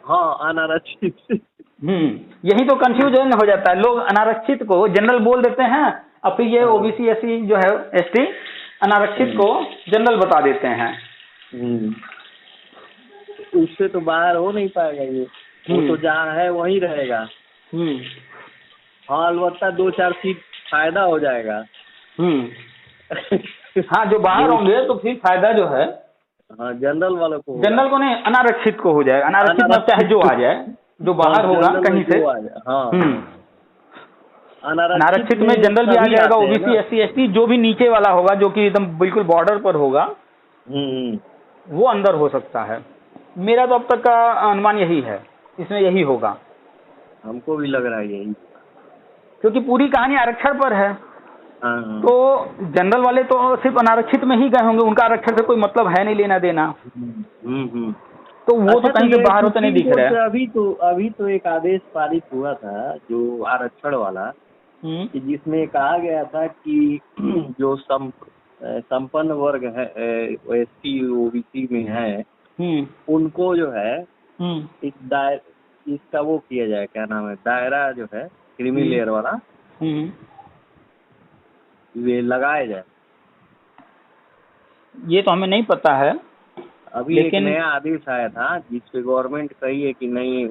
हाँ, अनारक्षित से। यही तो कंफ्यूजन हो जाता है, लोग अनारक्षित को जनरल बोल देते हैं और फिर ये ओबीसी, एससी जो है, एसटी, अनारक्षित को जनरल बता देते हैं। उससे तो बाहर हो नहीं पाएगा ये, वो तो जहाँ है वहीं रहेगा। हाँ, अलबत्ता 2-4 सीट फायदा हो जाएगा। हाँ, जो बाहर होंगे तो फिर फायदा जो है, हाँ, जनरल वालों को, जनरल को नहीं, अनारक्षित को हो जाएगा। अनारक्षित में चाहे जो आ जाए, जो बाहर होगा कहीं से। अनारक्षित में जनरल भी आ जाएगा, ओबीसी, एससी, एसटी, जो भी नीचे वाला होगा, जो कि एकदम बिल्कुल बॉर्डर पर होगा, वो अंदर हो सकता है। मेरा तो अब तक का अनुमान यही है, इसमें यही होगा। हमको भी लग रहा है यही, क्योंकि पूरी कहानी आरक्षण पर है। तो जनरल वाले तो सिर्फ अनारक्षित में ही गए होंगे, उनका आरक्षण से कोई मतलब है नहीं, लेना देना। तो वो तो कहीं से बाहर होते नहीं दिख रहा है। अभी तो एक आदेश पारित हुआ था जो आरक्षण वाला, कि जिसमें कहा गया था कि जो संपन्न वर्ग है, एसटी ओबीसी में है, उनको जो है इसका वो किया जाए, क्या नाम है, दायरा जो है क्रीमी लेयर वाला, वे लगाया जाए। ये तो हमें नहीं पता है। अभी एक नया आदेश आया था जिसपे गवर्नमेंट कही है कि नहीं,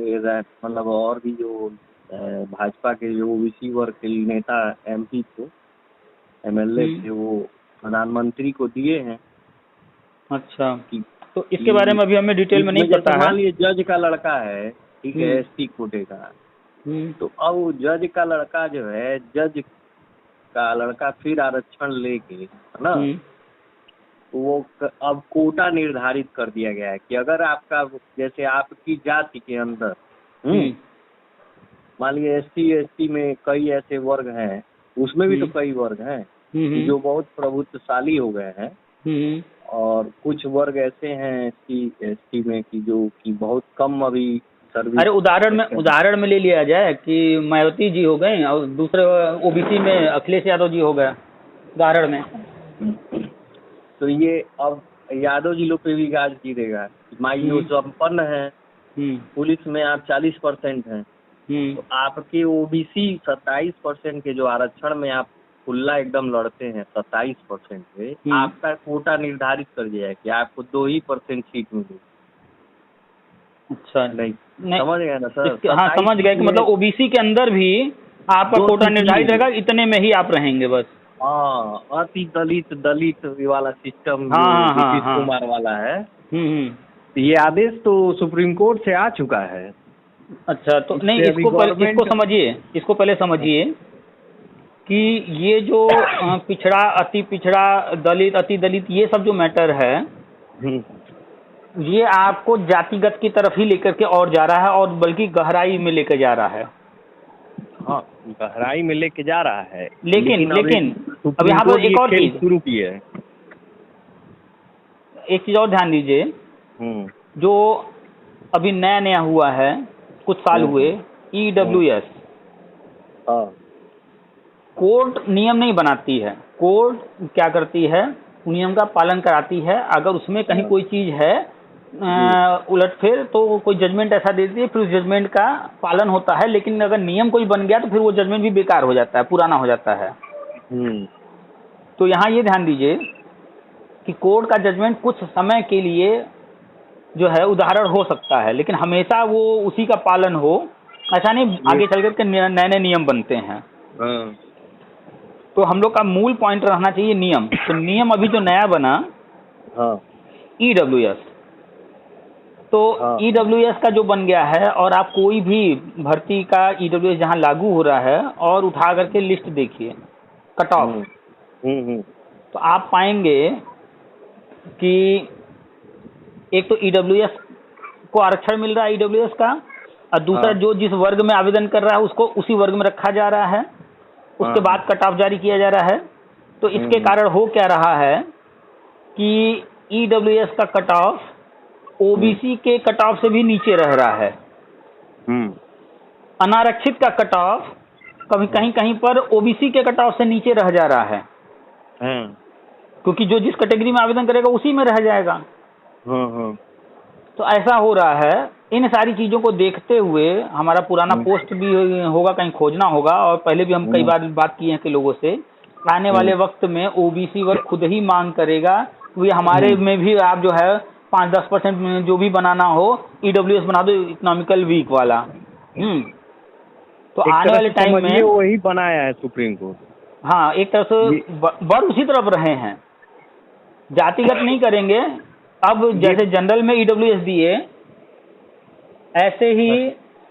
मतलब और भी जो भाजपा के जो ओबीसी वर्ग के नेता, एमपी थे, एमएलए थे, वो प्रधानमंत्री को दिए हैं। अच्छा, तो इसके बारे में अभी हमें डिटेल में नहीं पता है। मान लीजिए जज का लड़का है, ठीक है, एसटी कोटे का, तो अब जज का लड़का जो है, जज का लड़का फिर आरक्षण लेके, है ना, वो अब कोटा निर्धारित कर दिया गया है कि अगर आपका, जैसे आपकी जाति के अंदर मान लीजिए SC/ST में कई ऐसे वर्ग हैं, उसमें भी तो कई वर्ग हैं कि जो बहुत प्रभुत्वशाली हो गए हैं, और कुछ वर्ग ऐसे हैं SC/ST में कि जो कि बहुत कम अभी सर्विस। अरे उदाहरण में ले लिया जाए कि मायावती जी हो गए और दूसरे OBC में अखिलेश यादव जी हो गए उदाहरण में। तो ये अब यादव जिलों पे भी गाज गिरेगा। मान लो संपन्न है, पुलिस में आप 40% हैं, तो आपके OBC 27% के जो आरक्षण में आप खुला एकदम लड़ते हैं 27% पे, आपका कोटा निर्धारित कर दिया है कि आपको 2% सीट मिलेगी। अच्छा, नहीं समझ गए ना सर? हाँ समझ गए कि मतलब OBC के अंदर भी आपका कोटा निर्धारित रहेगा, इतने में ही आप रहेंगे बस। हाँ, अति दलित वाला सिस्टम जो नीतीश कुमार वाला है। ये आदेश तो सुप्रीम कोर्ट से आ चुका है। अच्छा, तो नहीं इसको पहले समझिए कि ये जो पिछड़ा, अति पिछड़ा, दलित, अति दलित, ये सब जो मैटर है ये आपको जातिगत की तरफ ही लेकर के और जा रहा है, और बल्कि गहराई में लेकर जा रहा है। हाँ, गहराई में लेके जा रहा है, लेकिन अब यहाँ पर एक और चीज शुरू की है। एक चीज और ध्यान दीजिए, जो अभी नया हुआ है, कुछ साल हुए, EWS। कोर्ट नियम नहीं बनाती है, कोर्ट क्या करती है, नियम का पालन कराती है। अगर उसमें कहीं कोई चीज है उलटफेर, तो कोई जजमेंट ऐसा देती है, फिर उस जजमेंट का पालन होता है। लेकिन अगर नियम कोई बन गया तो फिर वो जजमेंट भी बेकार हो जाता है, पुराना हो जाता है। तो यहाँ ये ध्यान दीजिए कि कोर्ट का जजमेंट कुछ समय के लिए जो है उदाहरण हो सकता है, लेकिन हमेशा वो उसी का पालन हो ऐसा नहीं, आगे चल करके नए नए नियम बनते हैं। तो हम लोग का मूल पॉइंट रहना चाहिए नियम। तो नियम अभी जो नया बना EWS, तो EWS का जो बन गया है, और आप कोई भी भर्ती का EWS जहां लागू हो रहा है और उठा करके लिस्ट देखिए कट ऑफ, तो आप पाएंगे कि एक तो EWS को आरक्षण मिल रहा है EWS का, और दूसरा जो जिस वर्ग में आवेदन कर रहा है उसको उसी वर्ग में रखा जा रहा है, उसके बाद कट ऑफ जारी किया जा रहा है। तो इसके कारण हो क्या रहा है कि EWS का कट ऑफ OBC के कट ऑफ से भी नीचे रह रहा है। अनारक्षित का कट ऑफ कभी कहीं पर OBC के कट ऑफ से नीचे रह जा रहा है, क्योंकि जो जिस कैटेगरी में आवेदन करेगा उसी में रह जाएगा। तो ऐसा हो रहा है। इन सारी चीजों को देखते हुए हमारा पुराना पोस्ट भी होगा, कहीं खोजना होगा, और पहले भी हम कई बार बात किए हैं कि लोगों से आने वाले वक्त में OBC वर्ग खुद ही मांग करेगा कि हमारे में भी आप जो है 5-10% में जो भी बनाना हो EWS बना दो, इकोनॉमिकल वीक वाला। तो आने वाले टाइम में वही बनाया है सुप्रीम कोर्ट। हाँ, एक तरह से बढ़ उसी तरफ रहे हैं, जातिगत नहीं करेंगे। अब जैसे जनरल में EWS दिए, ऐसे ही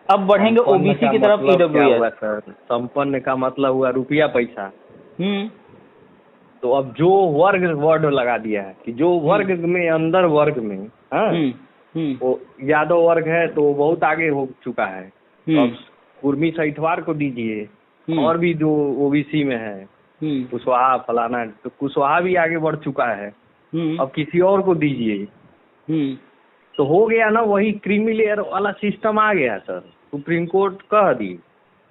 अब बढ़ेंगे OBC की तरफ EWS। संपन्न का मतलब हुआ रुपया पैसा। तो अब जो वर्ड लगा दिया है कि जो वर्ग में अंदर वर्ग में वो यादव वर्ग है तो बहुत आगे हो चुका है। तो अब कुर्मी सहितवार को दीजिए, और भी जो OBC में है कुशवाहा फलाना, तो कुशवाहा भी आगे बढ़ चुका है। अब किसी और को दीजिए, तो हो गया ना, वही क्रीमी लेयर वाला सिस्टम आ गया सर। सुप्रीम कोर्ट कह दी,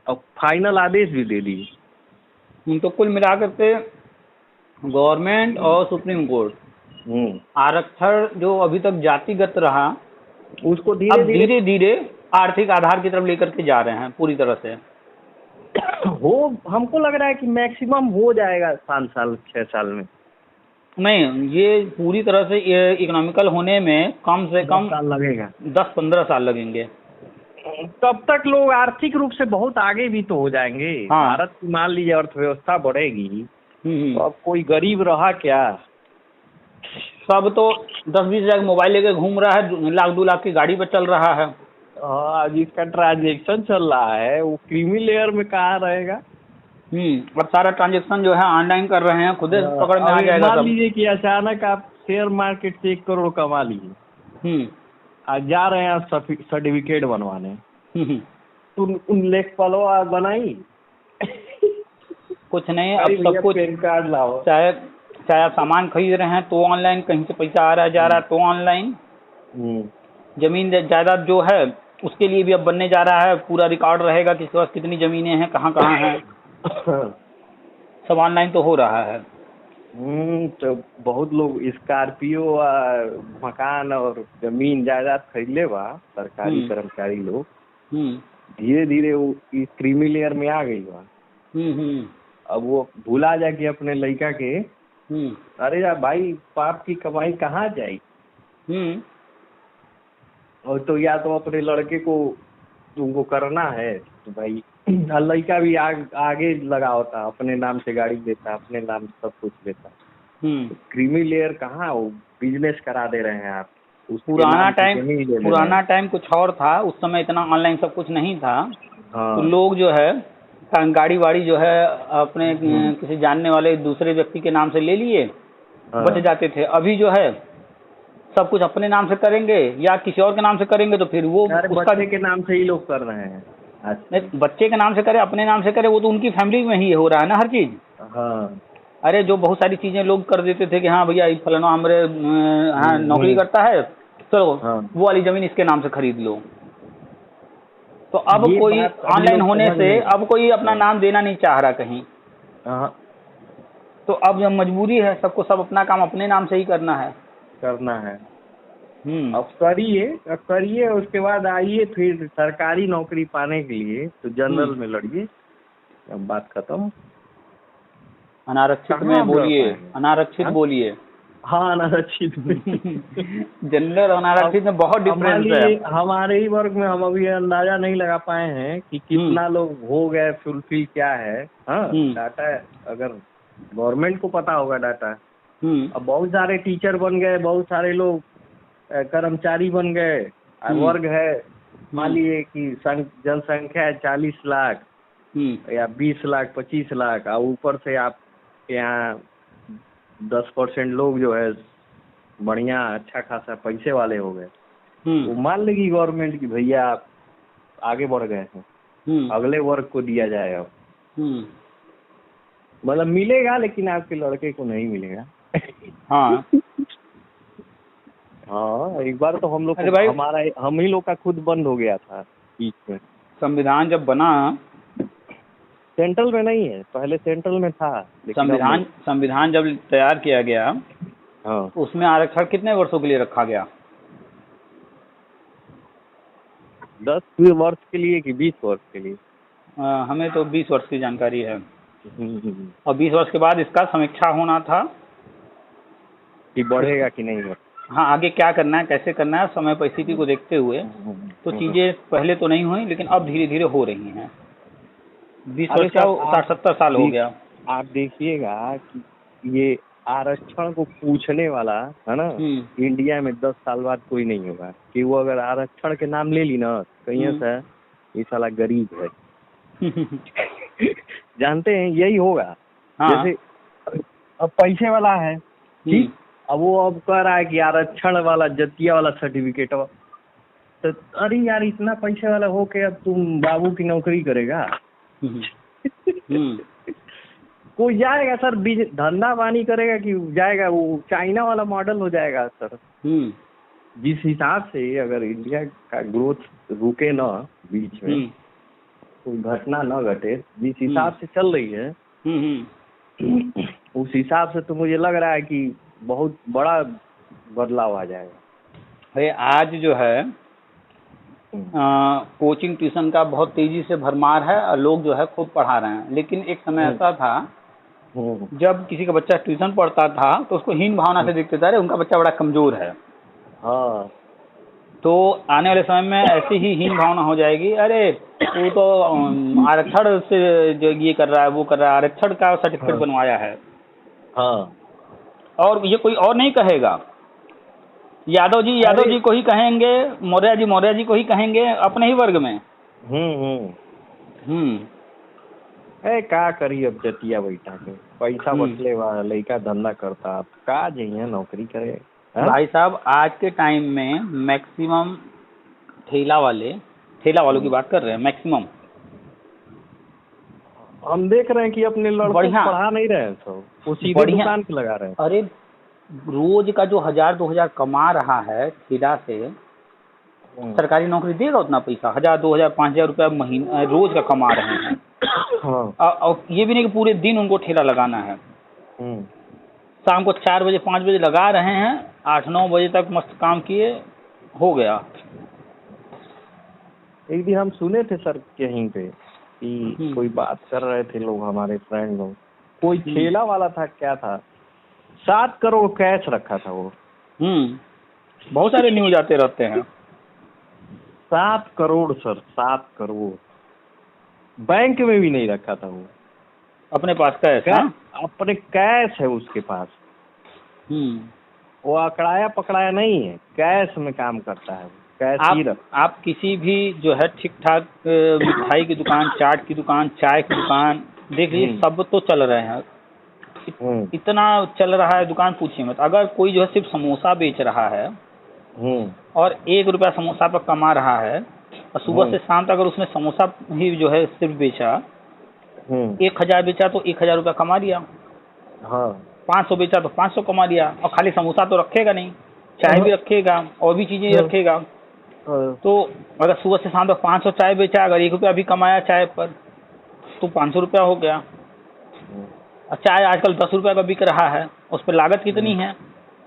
अब फाइनल आदेश भी दे दी। तो कुल मिलाकर के गवर्नमेंट और सुप्रीम कोर्ट आरक्षण जो अभी तक जातिगत रहा, उसको धीरे धीरे आर्थिक आधार की तरफ लेकर के जा रहे हैं पूरी तरह से। हमको लग रहा है कि मैक्सिमम हो जाएगा 5 साल 6 साल में। नहीं, ये पूरी तरह से इकोनॉमिकल होने में कम से कम साल लगेगा, 10-15 साल लगेंगे। तब तक लोग आर्थिक रूप से बहुत आगे भी तो हो जाएंगे। भारत की मान लीजिए अर्थव्यवस्था बढ़ेगी, तो अब कोई गरीब रहा क्या? सब तो 10-20 हज़ार मोबाइल लेके घूम रहा है, 1-2 लाख की गाड़ी पे चल रहा है। जिसका ट्रांजेक्शन चल रहा है वो क्रीमी लेयर में कहाँ रहेगा? और सारा ट्रांजेक्शन जो है ऑनलाइन कर रहे हैं, खुद पकड़ में आ जाएगा। मान लीजिए कि अचानक आप शेयर मार्केट से 1 करोड़ कमा लीजिए, आज जा रहे हैं सर्टिफिकेट बनवाने, उन लेखपालों बनाई। कुछ नहीं, अब सब कुछ पैन कार्ड लाओ। चाहे चाहे आप सामान खरीद रहे हैं तो ऑनलाइन, कहीं से पैसा आ रहा है जा रहा है तो ऑनलाइन। जमीन जायदाद जो है उसके लिए भी अब बनने जा रहा है, पूरा रिकॉर्ड रहेगा कि किसके पास कितनी जमीनें हैं, कहाँ कहाँ हैं, सब ऑनलाइन तो हो रहा है। तो बहुत लोग स्कॉर्पियो मकान और जमीन जायदाद खरीदले बा, सरकारी कर्मचारी लोग धीरे धीरे वो क्रीमी लेयर में आ गई बा। अब वो भूला जा कि अपने लड़का के अरे यार भाई बाप की कमाई कहाँ जाई, और तो या तो अपने लड़के को तुमको करना है तो भाई लड़का भी आगे लगा होता, अपने नाम से गाड़ी देता, अपने नाम से सब कुछ देता। तो क्रीमी लेयर कहाँ, वो बिजनेस करा दे रहे हैं आप। पुराना टाइम कुछ और था, उस समय इतना ऑनलाइन सब कुछ नहीं था। तो लोग जो है गाड़ी वाड़ी जो है अपने किसी जानने वाले दूसरे व्यक्ति के नाम से ले लिए, बच जाते थे। अभी जो है सब कुछ अपने नाम से करेंगे या किसी और के नाम से करेंगे तो फिर वो उसका के नाम से ही लोग कर रहे हैं। नहीं, बच्चे के नाम से करे, अपने नाम से करे, वो तो उनकी फैमिली में ही हो रहा है ना हर चीज। अरे जो बहुत सारी चीजें लोग कर देते थे कि हाँ भैया फलाना हमारे नौकरी करता है, चलो वो वाली जमीन इसके नाम से खरीद लो। तो अब कोई ऑनलाइन होने से अब कोई अपना नाम देना नहीं चाह रहा कहीं। तो अब जब मजबूरी है सबको, सब अपना काम अपने नाम से ही करना है। अब करिए उसके बाद आइए फिर सरकारी नौकरी पाने के लिए तो जनरल में लड़िए, अब बात खत्म। अनारक्षित में बोलिए, अनारक्षित बोलिए। हाँ अनारक्षित जनरल अनारक्षित में बहुत डिफरेंस है। हमारे ही वर्ग में हम अभी अंदाजा नहीं लगा पाए हैं कि कितना लोग हो गए फुलफिल क्या है। डाटा अगर गवर्नमेंट को पता होगा डाटा। अब बहुत सारे टीचर बन गए, बहुत सारे लोग कर्मचारी बन गए। वर्ग है मान लीजिए कि जनसंख्या है 40 लाख या 20 लाख 25 लाख, और ऊपर से आप यहाँ 10% लोग जो है बढ़िया अच्छा खासा पैसे वाले हो गए। वो मान लेगी गवर्नमेंट की भैया आप आगे बढ़ गए हैं, अगले वर्ग को दिया जाए। अब मतलब मिलेगा लेकिन आपके लड़के को नहीं मिलेगा। हाँ हाँ, एक बार तो हम लोग हम ही लोग का खुद बंद हो गया था बीच में। संविधान जब बना, सेंट्रल में नहीं है, पहले सेंट्रल में था। संविधान जब तैयार किया गया उसमें आरक्षण कितने वर्षों के लिए रखा गया? 10 वर्ष के लिए कि 20 वर्ष के लिए? हमें तो 20 वर्ष की जानकारी है। और 20 वर्ष के बाद इसका समीक्षा होना था कि बढ़ेगा कि नहीं। हाँ, आगे क्या करना है, कैसे करना है, समय परिस्थिति को देखते हुए। तो चीजें पहले तो नहीं हुई लेकिन अब धीरे धीरे हो रही हैं। 20 वर्ष का 60-70 साल हो गया। आप देखिएगा कि ये आरक्षण को पूछने वाला है ना, इंडिया में 10 साल बाद कोई नहीं होगा कि वो अगर आरक्षण के नाम ले ली ना कहीं से ये साला गरीब है। जानते हैं यही होगा। जैसे अब पैसे वाला है ठीक, अब वो अब कह रहा है कि आरक्षण वाला जतिया वाला सर्टिफिकेट, तो अरे यार इतना पैसे वाला हो के अब तुम बाबू की नौकरी करेगा? कोई जाएगा सर धंधा पानी करेगा कि जाएगा वो चाइना वाला मॉडल हो जाएगा सर। जिस हिसाब से अगर इंडिया का ग्रोथ रुके ना, बीच में कोई घटना न घटे, जिस हिसाब से चल रही है उस हिसाब से तो मुझे लग रहा है कि बहुत बड़ा बदलाव आ जाएगा। अरे आज जो है कोचिंग ट्यूशन का बहुत तेजी से भरमार है और लोग जो है खूब पढ़ा रहे हैं। लेकिन एक समय ऐसा था जब किसी का बच्चा ट्यूशन पढ़ता था तो उसको हीन भावना से देखते थे, अरे उनका बच्चा बड़ा कमजोर है। तो आने वाले समय में ऐसी ही हीन भावना हो जाएगी, अरे वो तो आरक्षण से जो ये कर रहा है वो कर रहा है, आरक्षण का सर्टिफिकेट बनवाया है। और ये कोई और नहीं कहेगा, यादव जी को ही कहेंगे, मौर्य जी को ही कहेंगे अपने ही वर्ग में। का करी अब जतिया बैठा के पैसा बचले वाला लड़का धंधा करता, का जाइए नौकरी करे। भाई साहब आज के टाइम में मैक्सिमम ठेला वालों की बात कर रहे हैं मैक्सिमम। हम देख रहे हैं कि अपने लड़कों को बढ़िया। पढ़ा नहीं रहे हैं सब, वो सीधे बढ़िया। दुकान पे लगा रहे हैं। अरे रोज का जो 1000-2000 कमा रहा है ठेला से, सरकारी नौकरी देगा उतना पैसा? 1000-2000-5000 रुपया महीना रोज का कमा रहे हैं। हाँ। और ये भी नहीं कि पूरे दिन उनको ठेला लगाना है। शाम को 4 बजे 5 बजे लगा रहे हैं, 8-9 बजे तक मस्त काम किए, हो गया। एक दिन हम सुने थे सर कहीं पे कि कोई बात कर रहे थे लोग, हमारे फ्रेंड लोग, कोई ठेला वाला था, क्या था, 7 करोड़ कैश रखा था वो। बहुत सारे न्यूज आते रहते हैं। 7 करोड़ सर, 7 करोड़ बैंक में भी नहीं रखा था वो, अपने पास कैश। हाँ? अपने कैश है उसके पास। वो अकड़ाया पकड़ाया नहीं है, कैश में काम करता है, कैश ही रखता। आप किसी भी जो है ठीक ठाक मिठाई की दुकान, चाट की दुकान, चाय की दुकान देख लीजिए, सब तो चल रहे हैं। इतना चल रहा है दुकान, पूछिए मत। अगर कोई जो है सिर्फ समोसा बेच रहा है और 1 रुपया समोसा पर कमा रहा है, और सुबह से शाम तक अगर उसने समोसा ही जो है सिर्फ बेचा, 1000 बेचा तो 1000 रुपया कमा लिया। हाँ। 500 बेचा तो 500 कमा लिया। और खाली समोसा तो रखेगा नहीं, चाय भी रखेगा और भी चीजें रखेगा। तो अगर सुबह से शाम तक 500 चाय बेचा, अगर 1 रुपया भी कमाया चाय पर, तो 500 रुपया हो गया। और चाय आजकल 10 रुपये का बिक रहा है, उस पर लागत कितनी है?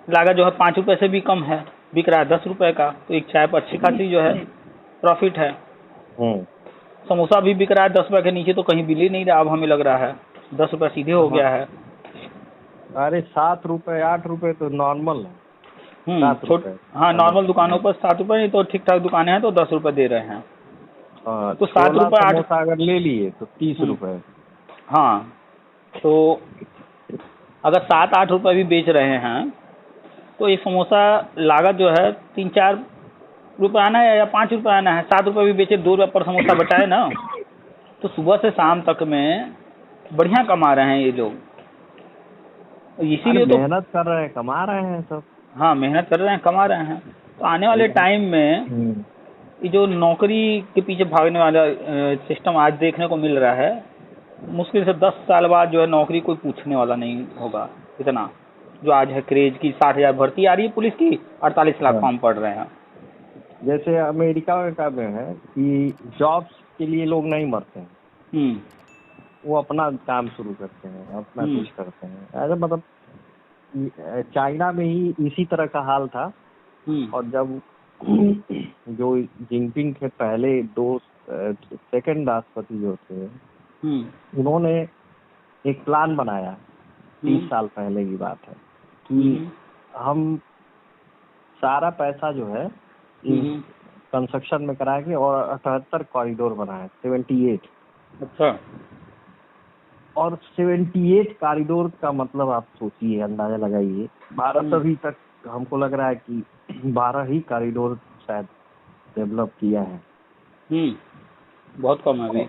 लागत जो है 5 रुपये से भी कम है, बिक रहा है 10 रुपये का। तो एक चाय पर अच्छी खासी जो है प्रॉफिट है। समोसा भी बिक रहा है 10 रुपये के नीचे तो कहीं बिल ही नहीं रहा, अब हमें लग रहा है 10 रुपये सीधे हो गया है। अरे 7 रुपये 8 रुपये तो नॉर्मल है। हाँ, नॉर्मल दुकानों पर 7 रुपये, नहीं तो ठीक ठाक दुकानें हैं तो 10 रुपये दे रहे हैं। तो 7 रुपये 8 अगर ले लिए तो 30 रुपये। हाँ, तो अगर 7-8 रुपये भी बेच रहे हैं तो एक समोसा लागत जो है 3-4 रुपये आना है या 5 रुपये आना है। 7 रुपये भी बेचे, 2 रुपये पर समोसा बचाए ना, तो सुबह से शाम तक में बढ़िया कमा रहे हैं ये लोग। इसीलिए तो मेहनत कर रहे हैं, कमा रहे हैं सब। हाँ, मेहनत कर रहे हैं, कमा रहे हैं। तो आने वाले टाइम में ये जो नौकरी के पीछे भागने वाला सिस्टम आज देखने को मिल रहा है, मुश्किल से 10 साल बाद जो है नौकरी कोई पूछने वाला नहीं होगा। इतना जो आज है क्रेज की 60,000 भर्ती आ रही है पुलिस की, 48 लाख फॉर्म पड़ रहे हैं। जैसे अमेरिका में है कि जॉब्स के लिए लोग नहीं मरते हैं, वो अपना काम शुरू करते हैं, अपना कुछ करते हैं। ऐसा मतलब चाइना में ही इसी तरह का हाल था। और जब जो जिनपिंग के पहले 2 सेकंड राष्ट्रपति जो थे, उन्होंने एक प्लान बनाया, 30 साल पहले की बात है, कि हम सारा पैसा जो है कंस्ट्रक्शन में कराएंगे और 78 कॉरिडोर बनाए, 78। अच्छा। और 78 कॉरिडोर का मतलब आप सोचिए, अंदाजा लगाइए। भारत अभी तक हमको लग रहा है कि 12 ही कॉरिडोर शायद डेवलप किया है। बहुत कम है अभी।